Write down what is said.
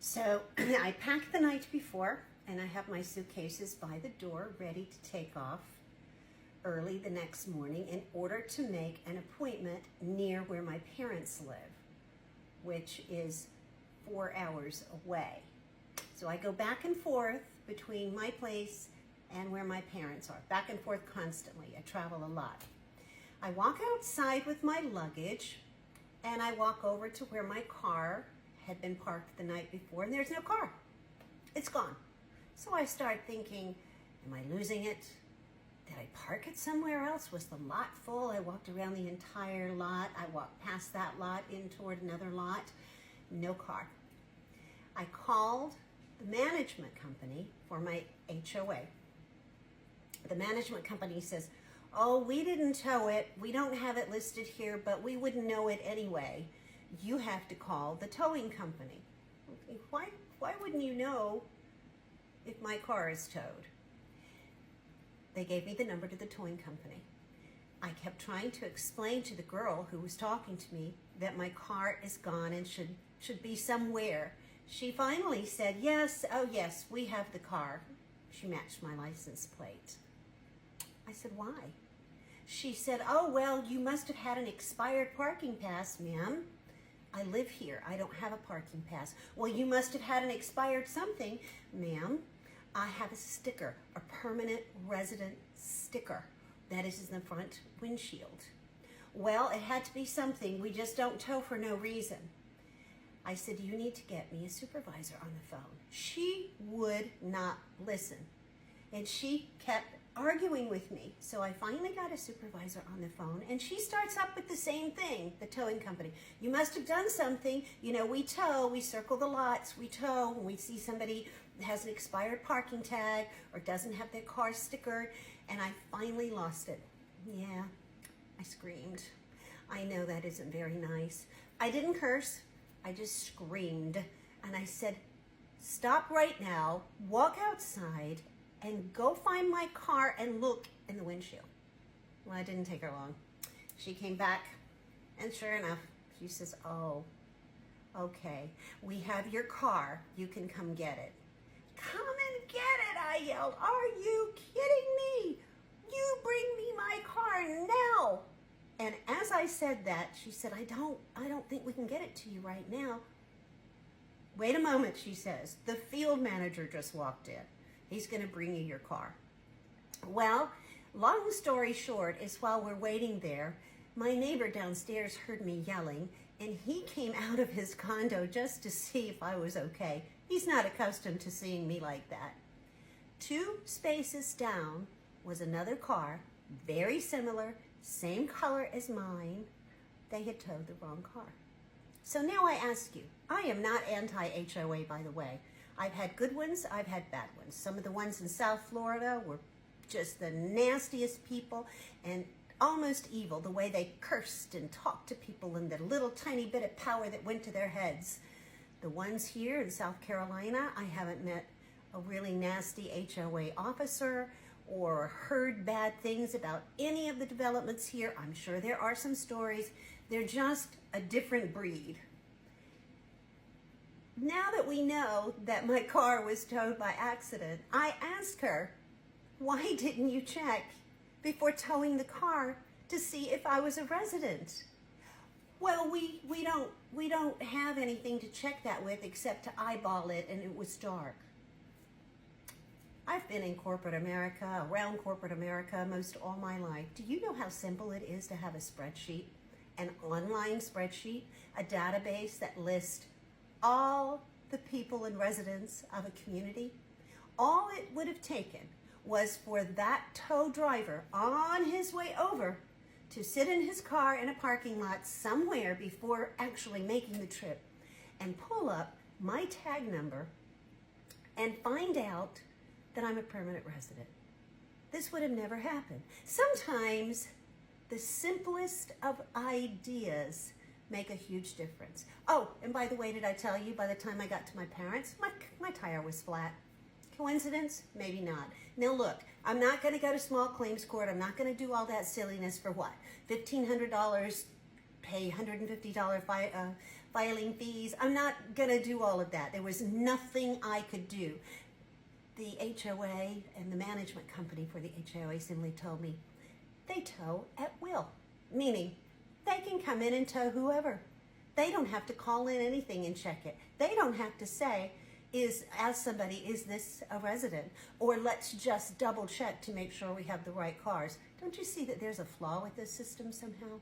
So I packed the night before, and I have my suitcases by the door ready to take off early the next morning in order to make an appointment near where my parents live, which is 4 hours away. So I go back and forth between my place and where my parents are, back and forth constantly. I travel a lot. I walk outside with my luggage, and I walk over to where my car had been parked the night before, and there's no car. It's gone. So I start thinking, am I losing it? Did I park it somewhere else? Was the lot full? I walked around the entire lot. I walked past that lot in toward another lot. No car. I called the management company for my HOA. The management company says, oh, we didn't tow it. We don't have it listed here, but we wouldn't know it anyway. You have to call the towing company. Okay, why wouldn't you know if my car is towed? They gave me the number to the towing company. I kept trying to explain to the girl who was talking to me that my car is gone and should be somewhere. She finally said, yes, oh yes, we have the car. She matched my license plate. I said, why? She said, oh, well, you must have had an expired parking pass, ma'am. I live here. I don't have a parking pass. Well, you must have had an expired something. Ma'am, I have a sticker, a permanent resident sticker that is in the front windshield. Well, it had to be something. We just don't tow for no reason. I said, you need to get me a supervisor on the phone. She would not listen, and she kept arguing with me. So I finally got a supervisor on the phone, and she starts up with the same thing, the towing company. You must have done something. You know, we tow, we circle the lots, we tow when we see somebody that has an expired parking tag or doesn't have their car stickered, and I finally lost it. Yeah, I screamed. I know that isn't very nice. I didn't curse. I just screamed, and I said, stop right now, walk outside, and go find my car and look in the windshield. Well, it didn't take her long. She came back, and sure enough, she says, oh, okay, we have your car. You can come get it. Come and get it, I yelled. Are you kidding me? You bring me my car now. And as I said that, she said, I don't think we can get it to you right now. Wait a moment, she says. The field manager just walked in. He's going to bring you your car. Well, long story short is while we're waiting there, my neighbor downstairs heard me yelling, and he came out of his condo just to see if I was okay. He's not accustomed to seeing me like that. 2 spaces down was another car, very similar, same color as mine. They had towed the wrong car. So now I ask you, I am not anti-HOA, by the way. I've had good ones, I've had bad ones. Some of the ones in South Florida were just the nastiest people and almost evil, the way they cursed and talked to people and the little tiny bit of power that went to their heads. The ones here in South Carolina, I haven't met a really nasty HOA officer or heard bad things about any of the developments here. I'm sure there are some stories. They're just a different breed. Now that we know that my car was towed by accident, I asked her, why didn't you check before towing the car to see if I was a resident? Well, we don't have anything to check that with except to eyeball it, and it was dark. I've been in corporate America, around corporate America, most all my life. Do you know how simple it is to have a spreadsheet, an online spreadsheet, a database that lists all the people and residents of a community? All it would have taken was for that tow driver on his way over to sit in his car in a parking lot somewhere before actually making the trip and pull up my tag number and find out that I'm a permanent resident. This would have never happened. Sometimes the simplest of ideas make a huge difference. Oh, and by the way, did I tell you by the time I got to my parents, my tire was flat? Coincidence? Maybe not. Now look, I'm not going to go to small claims court. I'm not going to do all that silliness for what? $1,500, pay $150 filing fees. I'm not going to do all of that. There was nothing I could do. The HOA and the management company for the HOA simply told me they tow at will, meaning they can come in and tow whoever. They don't have to call in anything and check it. They don't have to say, ask somebody, is this a resident? Or let's just double check to make sure we have the right cars. Don't you see that there's a flaw with this system somehow?